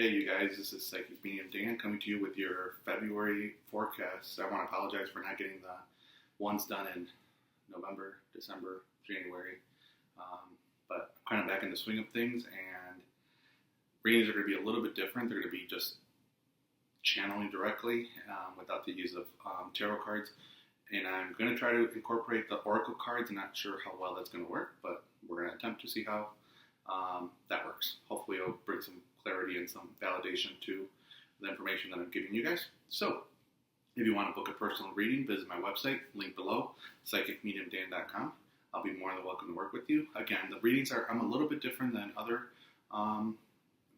Hey, you guys, this is Psychic Medium Dan coming to you with your February forecast. I want to apologize for not getting the ones done in November, December, January, but I'm kind of back in the swing of things, and readings are going to be a little bit different. They're going to be just channeling directly without the use of tarot cards, and I'm going to try to incorporate the oracle cards. I'm not sure how well that's going to work, but we're going to attempt to see how that works. Hopefully it'll bring some clarity and some validation to the information that I'm giving you guys. So, if you want to book a personal reading, visit my website, link below, psychicmediumdan.com. I'll be more than welcome to work with you. Again, the readings I'm a little bit different than other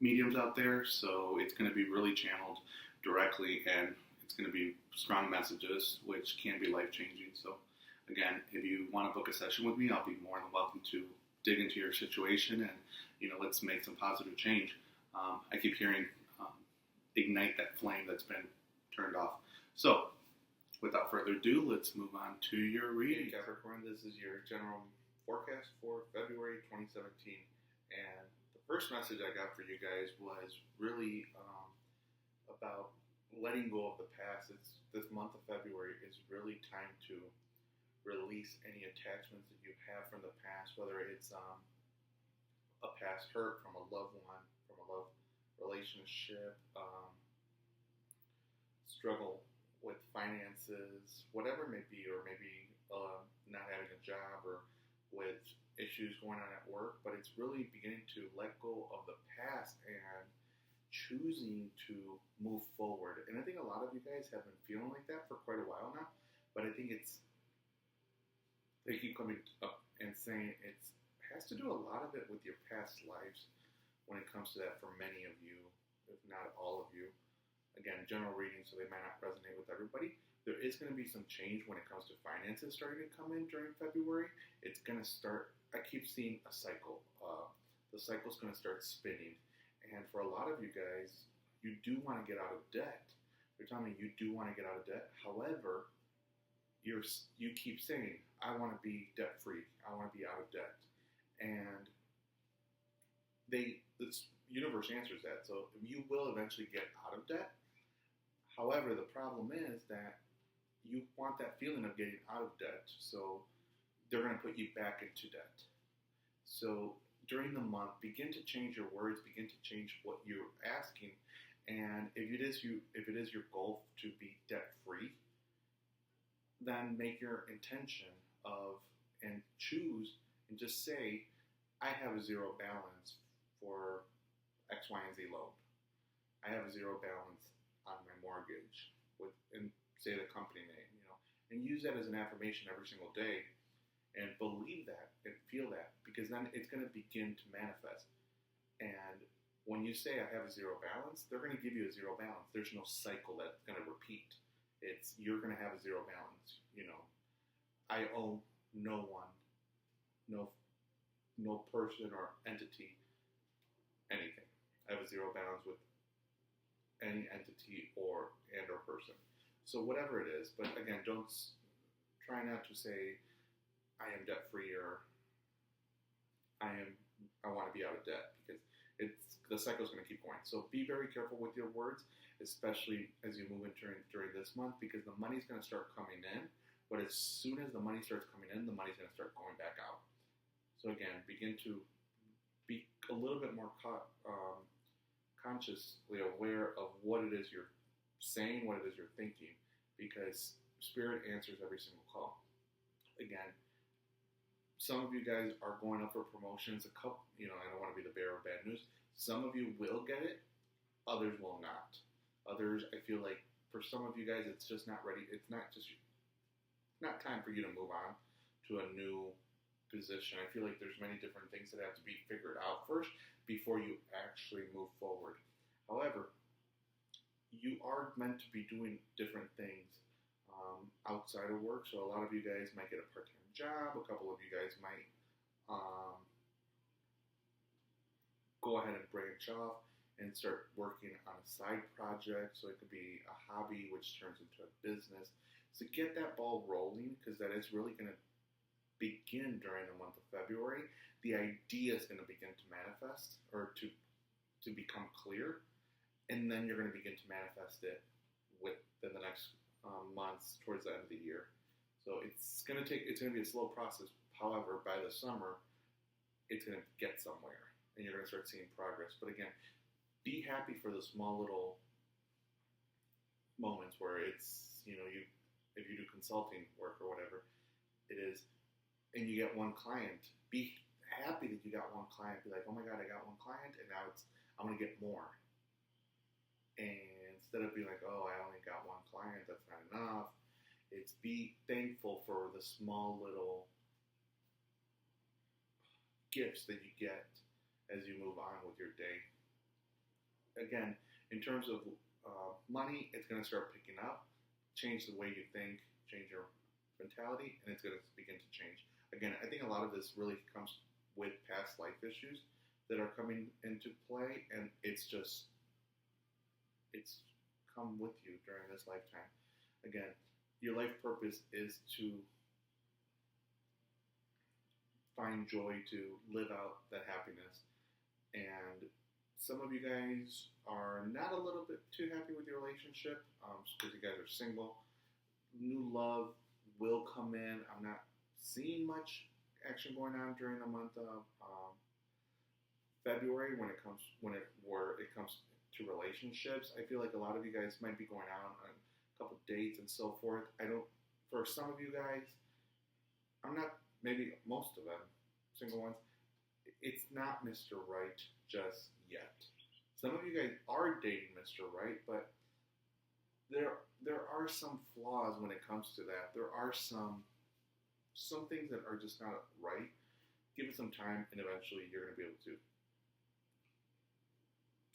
mediums out there, so it's going to be really channeled directly, and it's going to be strong messages, which can be life-changing. So, again, if you want to book a session with me, I'll be more than welcome to dig into your situation and, let's make some positive change. I keep hearing ignite that flame that's been turned off. So, without further ado, let's move on to your reading. Hey Capricorn, this is your general forecast for February 2017. And the first message I got for you guys was really about letting go of the past. This month of February is really time to release any attachments that you have from the past, whether it's a past hurt from a loved one, from a love relationship, struggle with finances, whatever it may be, or maybe not having a job, or with issues going on at work. But it's really beginning to let go of the past and choosing to move forward. And I think a lot of you guys have been feeling like that for quite a while now, but I think they keep coming up and saying it has to do a lot of it with your past lives when it comes to that for many of you, if not all of you. Again, general reading, so they might not resonate with everybody. There is going to be some change when it comes to finances starting to come in during February. It's going to start, I keep seeing a cycle. The cycle's going to start spinning. And for a lot of you guys, you do want to get out of debt. You're telling me you do want to get out of debt. However, you keep saying, I want to be debt-free. I want to be out of debt. And the universe answers that. So you will eventually get out of debt. However, the problem is that you want that feeling of getting out of debt. So they're going to put you back into debt. So during the month, begin to change your words, begin to change what you're asking. And if it is your goal to be debt-free, then make your intention and choose and just say, I have a zero balance for X, Y, and Z loan. I have a zero balance on my mortgage and say the company name, and use that as an affirmation every single day and believe that and feel that, because then it's going to begin to manifest. And when you say I have a zero balance, they're going to give you a zero balance. There's no cycle that's going to repeat. You're going to have a zero balance. I owe no one, no person or entity anything. I have a zero balance with any entity or person. So whatever it is, but again, try not to say I am debt free or I want to be out of debt, because the cycle is going to keep going. So be very careful with your words, especially as you move in during this month, because the money's going to start coming in. But as soon as the money starts coming in, the money's going to start going back out. So again, begin to be a little bit more consciously aware of what it is you're saying, what it is you're thinking, because Spirit answers every single call. Again, some of you guys are going up for promotions. I don't want to be the bearer of bad news. Some of you will get it, others will not. Others, I feel like for some of you guys, it's just not ready. It's not time for you to move on to a new position. I feel like there's many different things that have to be figured out first before you actually move forward. However, you are meant to be doing different things outside of work. So a lot of you guys might get a part-time job. A couple of you guys might go ahead and branch off and start working on a side project. So it could be a hobby which turns into a business. So get that ball rolling, because that is really going to begin during the month of February. The idea is going to begin to manifest or to become clear. and then you're going to begin to manifest it within the next months towards the end of the year. So it's going to be a slow process. However, by the summer, it's going to get somewhere, and you're going to start seeing progress. But again, be happy for the small little moments where it's, if you do consulting work or whatever it is, and you get one client, be happy that you got one client. Be like, oh my God, I got one client, and now I'm going to get more. And instead of being like, oh, I only got one client, that's not enough. It's be thankful for the small little gifts that you get as you move on with your day. Again, in terms of money, it's going to start picking up, change the way you think, change your mentality, and it's going to begin to change. Again, I think a lot of this really comes with past life issues that are coming into play, and it's come with you during this lifetime. Again, your life purpose is to find joy, to live out that happiness. And some of you guys are not a little bit too happy with your relationship because you guys are single. New love will come in. I'm not seeing much action going on during the month of February when it comes to relationships. I feel like a lot of you guys might be going out on a couple dates and so forth. For some of you guys, I'm not, maybe most of them, single ones, it's not Mr. Right just yet. Some of you guys are dating Mr. Right, but there are some flaws when it comes to that. There are some things that are just not right. Give it some time, and eventually you're going to be able to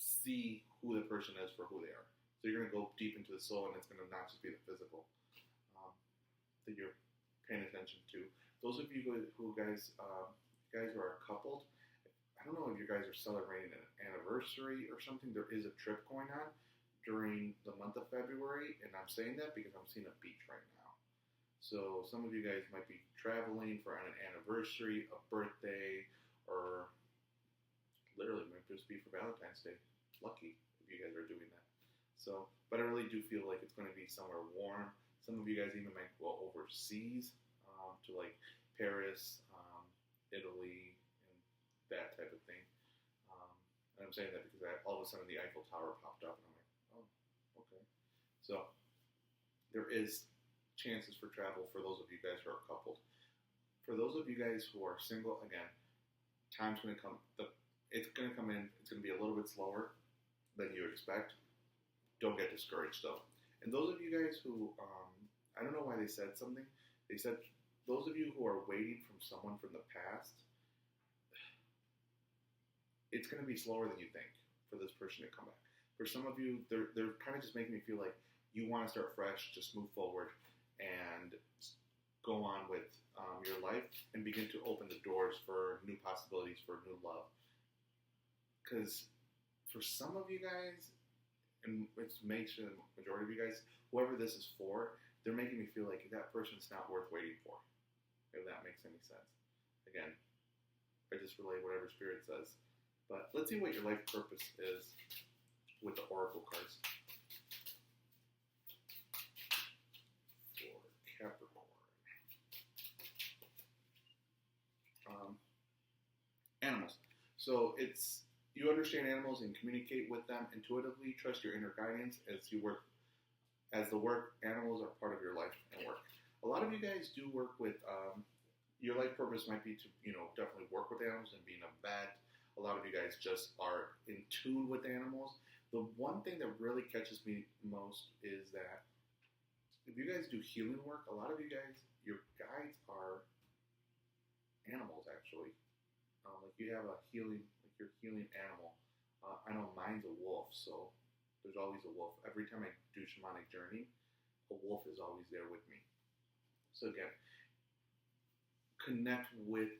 see who the person is for who they are. So you're going to go deep into the soul, and it's going to not just be the physical that you're paying attention to. Those of you who guys who are coupled, I don't know if you guys are celebrating an anniversary or something. There is a trip going on during the month of February, and I'm saying that because I'm seeing a beach right now. So some of you guys might be traveling for an anniversary, a birthday, or literally might just be for Valentine's Day. Lucky if you guys are doing that. So, but I really do feel like it's going to be somewhere warm. Some of you guys even might go overseas to like Paris, Italy, and that type of thing. And I'm saying that because all of a sudden the Eiffel Tower popped up, and I'm like, oh, okay. So there is chances for travel for those of you guys who are coupled. For those of you guys who are single, again, time's going to come. It's going to come in. It's going to be a little bit slower than you expect. Don't get discouraged though. And those of you guys who, I don't know why they said something. They said those of you who are waiting from someone from the past, it's going to be slower than you think for this person to come back. For some of you, they're kind of just making me feel like you want to start fresh, just move forward, and go on with your life and begin to open the doors for new possibilities, for new love. Because for some of you guys, and it makes the majority of you guys, whoever this is for, they're making me feel like that person's not worth waiting for, if that makes any sense. Again, I just relay whatever Spirit says. But let's see what your life purpose is with the Oracle cards. For Capricorn. Animals. So it's, you understand animals and communicate with them intuitively. Trust your inner guidance as you work. As the work, animals are part of your life and work. A lot of you guys do work with, your life purpose might be to, definitely work with animals and being a vet. A lot of you guys just are in tune with animals. The one thing that really catches me most is that if you guys do healing work, a lot of you guys, your guides are animals actually. Like you have a healing, like your healing animal. I know mine's a wolf, so there's always a wolf. Every time I do shamanic journey, a wolf is always there with me. So again, connect with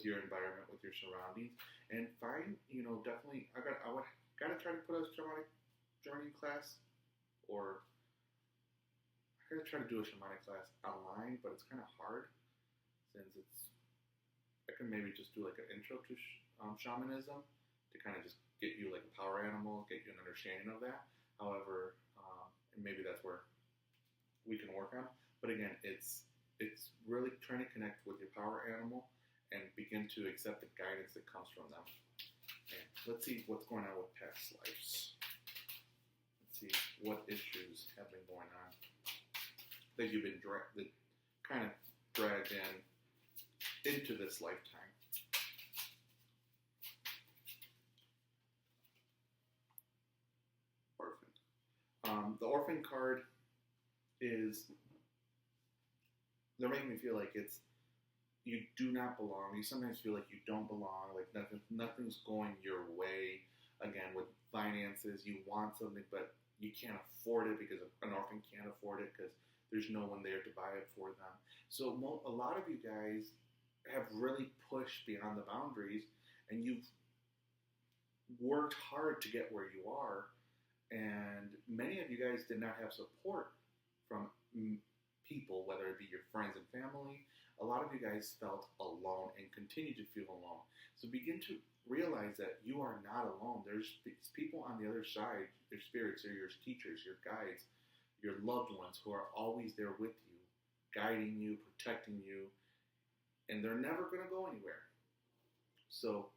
your environment, with your surroundings, and find, definitely, I gotta try to put a shamanic journey class, or I gotta try to do a shamanic class online, but it's kind of hard since I can maybe just do like an intro to shamanism to kind of just get you like a power animal, get you an understanding of that. However, and maybe that's where we can work on. But again, it's really trying to connect with your power animal and begin to accept the guidance that comes from them. And let's see what's going on with past lives. Let's see what issues have been going on that you've been that kind of dragged into this lifetime. Orphan. The orphan card is, they're making me feel like it's, you do not belong. You sometimes feel like you don't belong, like nothing's going your way. Again, with finances, you want something, but you can't afford it because an orphan can't afford it because there's no one there to buy it for them. So a lot of you guys have really pushed beyond the boundaries, and you've worked hard to get where you are. And many of you guys did not have support from people, whether it be your friends and family. A lot of you guys felt alone and continue to feel alone. So begin to realize that you are not alone. There's people on the other side, your spirits, or your teachers, your guides, your loved ones who are always there with you, guiding you, protecting you, and they're never going to go anywhere. So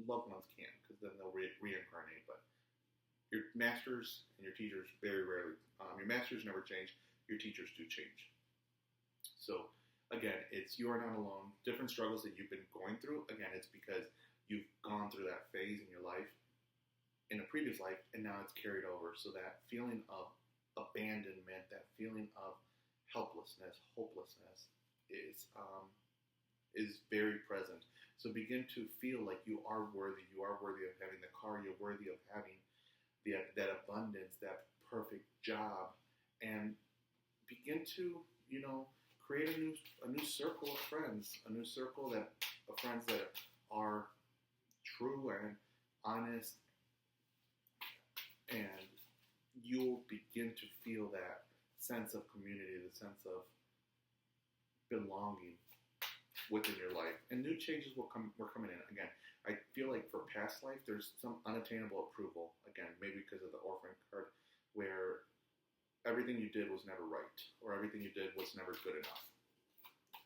loved ones can, because then they'll reincarnate, but your masters and your teachers very rarely. Your masters never change. Your teachers do change. So again, you are not alone. Different struggles that you've been going through. Again, it's because you've gone through that phase in your life, in a previous life, and now it's carried over. So that feeling of abandonment, that feeling of helplessness, hopelessness, is very present. So begin to feel like you are worthy. You are worthy of having the car. You're worthy of having that abundance, that perfect job, and begin to, create a new circle of friends, a new circle of friends that are true and honest, and you'll begin to feel that sense of community, the sense of belonging within your life. And new changes were coming in. Again, I feel like for past life, there's some unattainable approval. Again, maybe because of the orphan card, where everything you did was never right, or everything you did was never good enough.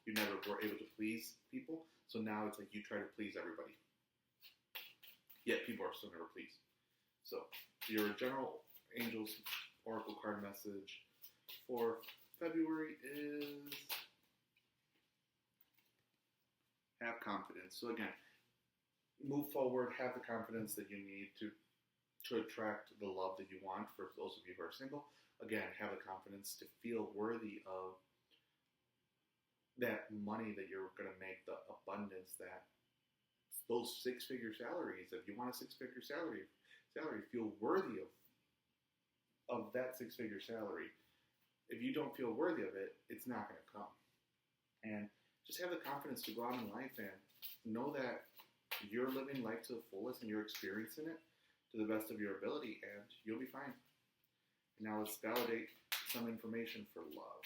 You never were able to please people, so now it's like you try to please everybody. Yet people are still never pleased. So your general angels oracle card message for February is have confidence. So again, move forward, have the confidence that you need to attract the love that you want. For those of you who are single, again, have the confidence to feel worthy of that money that you're going to make, the abundance, that those six-figure salaries. If you want a six-figure salary, feel worthy of that six-figure salary. If you don't feel worthy of it, it's not going to come. And just have the confidence to go out in life and know that you're living life to the fullest and you're experiencing it to the best of your ability, and you'll be fine. Now let's validate some information for love.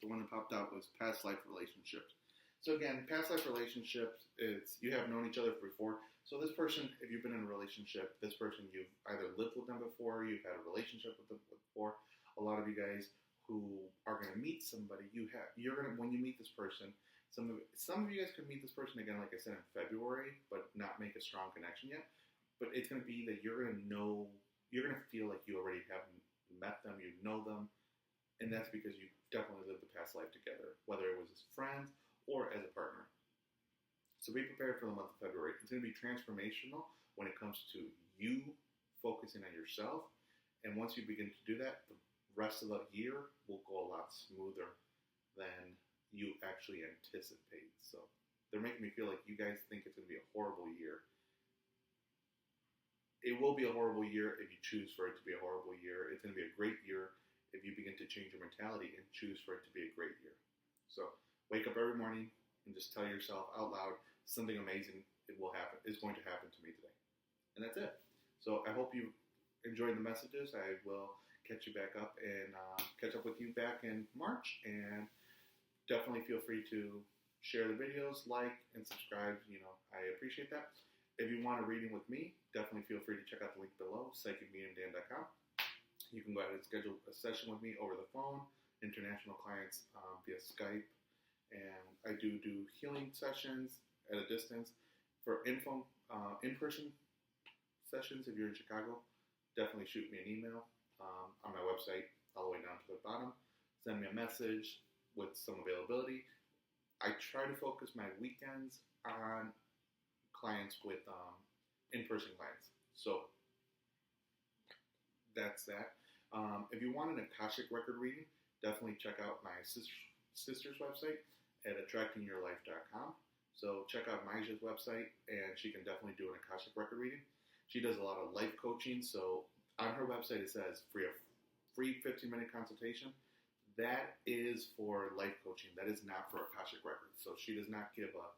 The one that popped out was past life relationships. So again, past life relationships is you have known each other before. So this person, if you've been in a relationship, this person you've either lived with them before, you've had a relationship with them before. A lot of you guys who are going to meet somebody, when you meet this person, some of you guys could meet this person again, like I said, in February, but not make a strong connection yet. But it's going to be that you're going to feel like you already have met them, you know them, and that's because you definitely lived a past life together, whether it was as friends or as a partner. So be prepared for the month of February. It's going to be transformational when it comes to you focusing on yourself. And once you begin to do that, the rest of the year will go a lot smoother than you actually anticipate. So they're making me feel like you guys think it's going to be a horrible year. It will be a horrible year if you choose for it to be a horrible year. It's going to be a great year if you begin to change your mentality and choose for it to be a great year. So wake up every morning and just tell yourself out loud, something amazing is going to happen to me today. And that's it. So I hope you enjoyed the messages, I will catch you back up and catch up with you back in March. And definitely feel free to share the videos, like, and subscribe. I appreciate that. If you want a reading with me, definitely feel free to check out the link below, psychicmediumdan.com. You can go ahead and schedule a session with me over the phone, international clients via Skype. And I do healing sessions at a distance. For info, in-person sessions, if you're in Chicago, definitely shoot me an email on my website all the way down to the bottom. Send me a message with some availability. I try to focus my weekends on clients with in-person clients. So that's that. If you want an Akashic record reading, definitely check out my sister's website at attractingyourlife.com. So check out Maja's website, and she can definitely do an Akashic record reading. She does a lot of life coaching. So on her website it says free 15-minute consultation. That is for life coaching. That is not for Akashic records. So she does not give a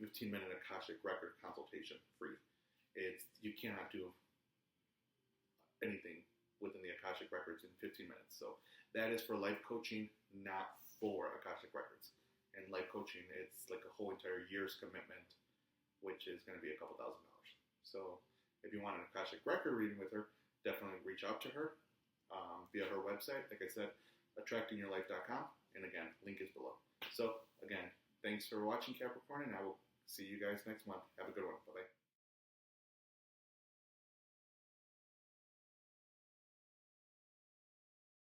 15-minute Akashic record consultation free. You cannot do anything within the Akashic records in 15 minutes. So that is for life coaching, not for Akashic records. And life coaching, it's like a whole entire year's commitment, which is going to be a couple $1,000. So if you want an Akashic record reading with her, definitely reach out to her via her website. Like I said, attractingyourlife.com. And again, link is below. So again, thanks for watching, Capricorn, and I will see you guys next month. Have a good one. Bye-bye.